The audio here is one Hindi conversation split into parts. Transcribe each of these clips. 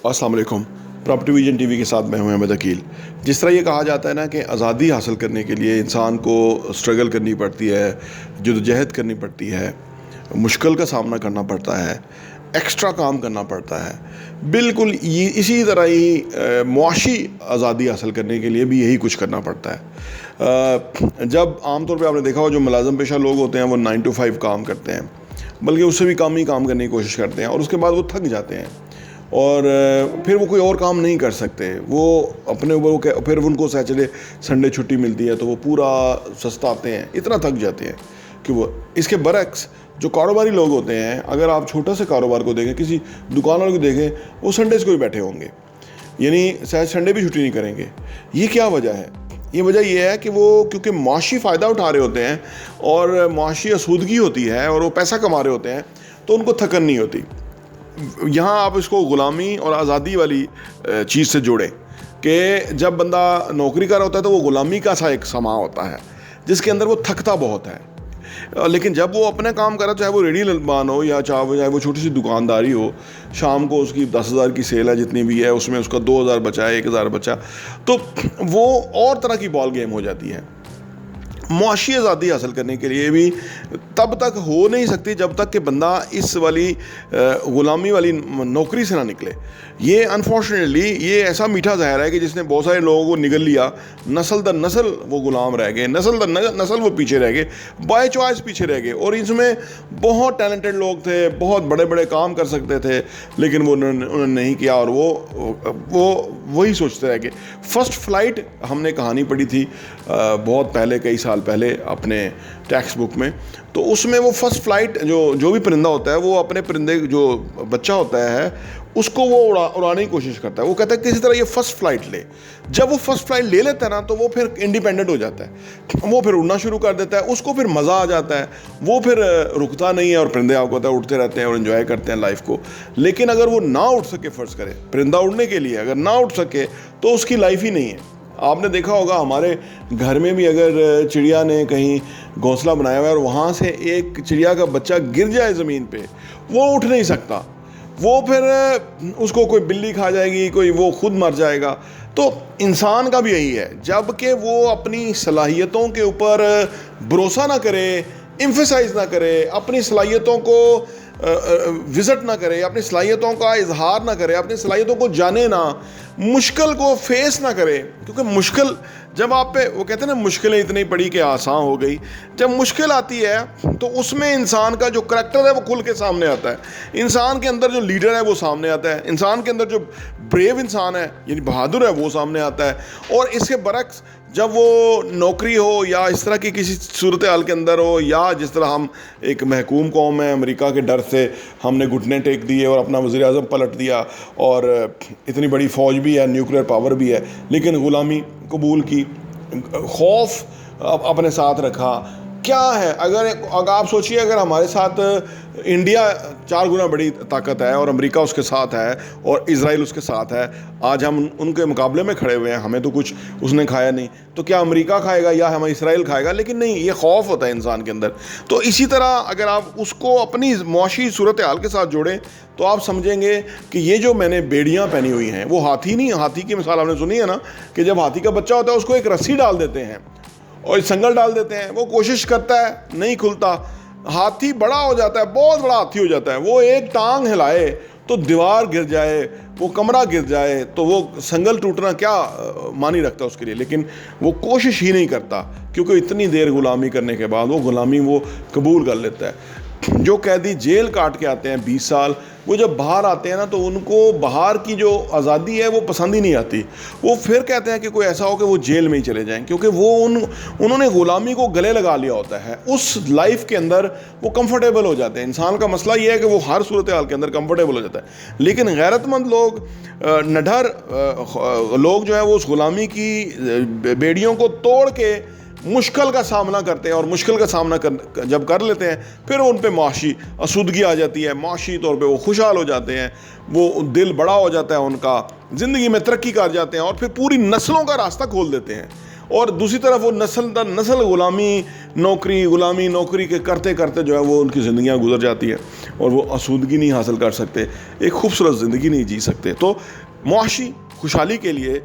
अस्सलाम वालेकुम। प्रॉपर्टी विजन टीवी के साथ मैं हूं अहमद अकील। जिस तरह ये कहा जाता है ना कि आज़ादी हासिल करने के लिए इंसान को स्ट्रगल करनी पड़ती है, जद्दोजहद करनी पड़ती है, मुश्किल का सामना करना पड़ता है, एक्स्ट्रा काम करना पड़ता है। बिल्कुल ये इसी तरह ही मुआशी आज़ादी हासिल करने के लिए भी यही कुछ करना पड़ता है। जब आमतौर पे आपने देखा हो जो मुलाज़म पेशा लोग होते हैं वो 9 to 5 काम करते हैं, बल्कि उससे भी कम ही काम करने की कोशिश करते हैं और उसके बाद वो थक जाते हैं और फिर वो कोई और काम नहीं कर सकते। वो अपने ऊपर फिर उनको सैटरडे संडे छुट्टी मिलती है तो वो पूरा सस्ताते हैं, इतना थक जाते हैं कि वो। इसके बरक्स जो कारोबारी लोग होते हैं, अगर आप छोटा सा कारोबार को देखें, किसी दुकान वाले को देखें, वो संडेज़ को ही बैठे होंगे, यानी शायद संडे भी छुट्टी नहीं करेंगे। ये क्या वजह है? ये वजह ये है कि वो क्योंकि माशी फ़ायदा उठा रहे होते हैं और माशी आसूदगी होती है और वो पैसा कमा रहे होते हैं, तो उनको थकन नहीं होती। यहाँ आप इसको ग़ुलामी और आज़ादी वाली चीज़ से जोड़ें कि जब बंदा नौकरी कर रहा होता है तो वो ग़ुलामी का सा एक समा होता है जिसके अंदर वो थकता बहुत है। लेकिन जब वो अपने काम कर रहा है, चाहे वो रेडी ललबान हो या चाहे वो छोटी सी दुकानदारी हो, शाम को उसकी 10,000 की सेल है जितनी भी है, उसमें उसका 2,000 बचा है, 1,000 बचा, तो वो और तरह की बॉल गेम हो जाती है। मुआशी आज़ादी हासिल करने के लिए भी तब तक हो नहीं सकती जब तक कि बंदा इस वाली ग़ुलामी वाली नौकरी से ना निकले। ये अनफॉर्चुनेटली ये ऐसा मीठा जहर है कि जिसने बहुत सारे लोगों को निगल लिया। नस्ल दर नस्ल वो ग़ुलाम रह गए, नस्ल दर नस्ल वो पीछे रह गए, बाय चॉइस पीछे रह गए। और इसमें बहुत टैलेंटेड लोग थे, बहुत बड़े बड़े काम कर सकते थे, लेकिन वो उन्होंने नहीं किया और वो वही सोचते रह गए। फ़र्स्ट फ्लाइट हमने कहानी पढ़ी थी बहुत पहले, कई साल पहले अपने टेक्स्ट बुक में। तो उसमें वो फर्स्ट फ्लाइट जो भी परिंदा होता है, वो अपने परिंदे जो बच्चा होता है उसको वो उड़ाने की कोशिश करता है। वो कहता है किसी तरह ये फर्स्ट फ्लाइट ले। जब वो फर्स्ट फ्लाइट ले लेता है ना, तो वो फिर इंडिपेंडेंट हो जाता है, वो फिर उड़ना शुरू कर देता है, उसको फिर मज़ा आ जाता है, वो फिर रुकता नहीं है। और परिंदे आपको पता है उड़ते रहते हैं और एंजॉय करते हैं लाइफ को। लेकिन अगर वो ना उड़ सके, फ़र्ज़ करें परिंदा उड़ने के लिए अगर ना उड़ सके, तो उसकी लाइफ ही नहीं है। आपने देखा होगा हमारे घर में भी अगर चिड़िया ने कहीं घोंसला बनाया हुआ है और वहाँ से एक चिड़िया का बच्चा गिर जाए ज़मीन पे, वो उठ नहीं सकता, वो फिर उसको कोई बिल्ली खा जाएगी, कोई वो खुद मर जाएगा। तो इंसान का भी यही है, जबकि वो अपनी सलाहियतों के ऊपर भरोसा ना करे, एम्फसाइज ना करे, अपनी सलाहियतों को विज़िट ना करे, अपनी सलाहियतों का इजहार ना करे, अपनी सलाहियतों को जाने ना, मुश्किल को फेस ना करे। क्योंकि मुश्किल जब आप पे, वो कहते हैं ना, मुश्किलें इतनी पड़ी कि आसान हो गई। जब मुश्किल आती है तो उसमें इंसान का जो करैक्टर है वो खुल के सामने आता है, इंसान के अंदर जो लीडर है वो सामने आता है, इंसान के अंदर जो ब्रेव इंसान है यानी बहादुर है वो सामने आता है। और इसके बरक्स जब वो नौकरी हो या इस तरह की किसी सूरत हाल के अंदर हो, या जिस तरह हम एक महकूम कौम है, अमेरिका के डर से हमने घुटने टेक दिए और अपना वज़ीर आज़म पलट दिया, और इतनी बड़ी फ़ौज भी है, न्यूक्लियर पावर भी है, लेकिन ग़ुलामी कबूल की, खौफ अपने साथ रखा। क्या है अगर आप सोचिए, अगर हमारे साथ इंडिया 4 गुना बड़ी ताकत है और अमेरिका उसके साथ है और इज़राइल उसके साथ है, आज हम उनके मुकाबले में खड़े हुए हैं, हमें तो कुछ उसने खाया नहीं, तो क्या अमेरिका खाएगा या हम इज़राइल खाएगा? लेकिन नहीं, ये खौफ होता है इंसान के अंदर। तो इसी तरह अगर आप उसको अपनी मुआशी सूरत हाल के साथ जोड़ें तो आप समझेंगे कि ये जो मैंने बेड़ियाँ पहनी हुई हैं, वो हाथी नहीं, हाथी की मिसाल आपने सुनी है ना, कि जब हाथी का बच्चा होता है उसको एक रस्सी डाल देते हैं और संगल डाल देते हैं, वो कोशिश करता है, नहीं खुलता, हाथी बड़ा हो जाता है, बहुत बड़ा हाथी हो जाता है, वो एक टांग हिलाए तो दीवार गिर जाए, वो कमरा गिर जाए, तो वो संगल टूटना क्या मानी रखता उसके लिए, लेकिन वो कोशिश ही नहीं करता, क्योंकि इतनी देर ग़ुलामी करने के बाद वो ग़ुलामी वो कबूल कर लेता है। जो कैदी जेल काट के आते हैं 20 साल, वो जब बाहर आते हैं ना, तो उनको बाहर की जो आज़ादी है वो पसंद ही नहीं आती। वो फिर कहते हैं कि कोई ऐसा हो कि वो जेल में ही चले जाएं, क्योंकि वो उन्होंने ग़ुलामी को गले लगा लिया होता है। उस लाइफ के अंदर वो कंफर्टेबल हो जाते हैं। इंसान का मसला ये है कि वो हर सूरत हाल के अंदर कंफर्टेबल हो जाता है, लेकिन गैरतमंद लोग, निडर लोग जो है वो उस ग़ुलामी की बेड़ियों को तोड़ के मुश्किल का सामना करते हैं, और मुश्किल का सामना जब कर लेते हैं फिर उन पे माशी आसूदगी आ जाती है, माशी तौर पे वो खुशहाल हो जाते हैं, वो दिल बड़ा हो जाता है उनका, ज़िंदगी में तरक्की कर जाते हैं और फिर पूरी नस्लों का रास्ता खोल देते हैं। और दूसरी तरफ वो नस्ल दर नस्ल गुलामी नौकरी के करते करते जो है वो उनकी ज़िंदगियाँ गुजर जाती हैं और वो आसूदगी नहीं हासिल कर सकते, एक खूबसूरत ज़िंदगी नहीं जी सकते। तो मुआशी खुशहाली के लिए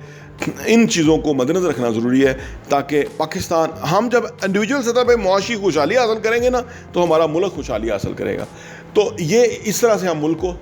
इन चीज़ों को मद्देनज़र रखना ज़रूरी है, ताकि पाकिस्तान, हम जब इंडिविजुअल सतह पे मुआशी खुशहाली हासिल करेंगे ना, तो हमारा मुल्क खुशहाली हासिल करेगा। तो ये इस तरह से हम मुल्क को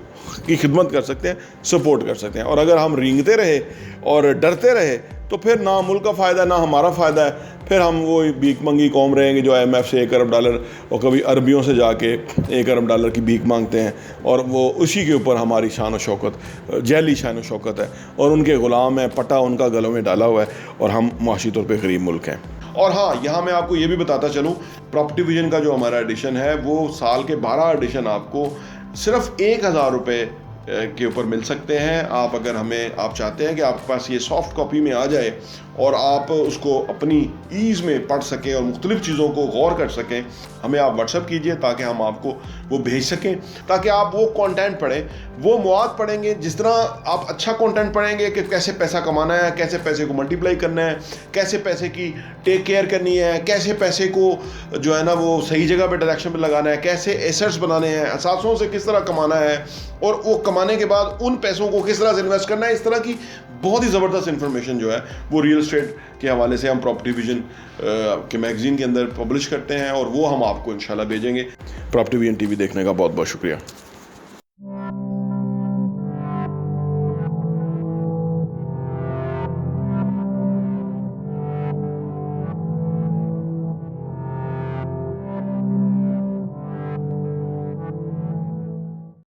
की खिदमत कर सकते हैं, सपोर्ट कर सकते हैं। और अगर हम रेंगते रहे और डरते रहे तो फिर ना मुल्क का फ़ायदा ना हमारा फ़ायदा है, फिर हम वो भीख मंगी कौम रहेंगे जो IMF से $1 अरब और कभी अरबियों से जाके $1 अरब की भीख मांगते हैं, और वो उसी के ऊपर हमारी शान और शौकत, जैली शान और शौकत है, और उनके ग़ुलाम हैं, पटा उनका गलों में डाला हुआ है, और हम मुआशी तौर पर गरीब मुल्क हैं। और हाँ, यहाँ मैं आपको ये भी बताता चलूँ, प्रॉपर्टी विजन का जो हमारा एडिशन है वो साल के 12 एडिशन आपको सिर्फ 1000 रुपये के ऊपर मिल सकते हैं। आप अगर आप चाहते हैं कि आपके पास ये सॉफ्ट कॉपी में आ जाए और आप उसको अपनी ईज़ में पढ़ सकें और मुख्तलिफ़ चीज़ों को गौर कर सकें, हमें आप व्हाट्सएप कीजिए ताकि हम आपको वो भेज सकें, ताकि आप वो कंटेंट पढ़ें, वो मवाद पढ़ेंगे। जिस तरह आप अच्छा कंटेंट पढ़ेंगे कि कैसे पैसा कमाना है, कैसे पैसे को मल्टीप्लाई करना है, कैसे पैसे की टेक केयर करनी है, कैसे पैसे को जो है ना वो सही जगह पे डायरेक्शन पे लगाना है, कैसे एसेट्स बनाने हैं, असासों से किस तरह कमाना है, और वो कमाने के बाद उन पैसों को किस तरह से इन्वेस्ट करना है, इस तरह की बहुत ही ज़बरदस्त इन्फॉर्मेशन जो है वो रियल एस्टेट के हवाले से हम प्रॉपर्टी विजन के मैगज़ीन के अंदर पब्लिश करते हैं, और वो हम आपको इंशाल्लाह भेजेंगे। प्रॉपर्टी विजन TV देखने का बहुत बहुत शुक्रिया।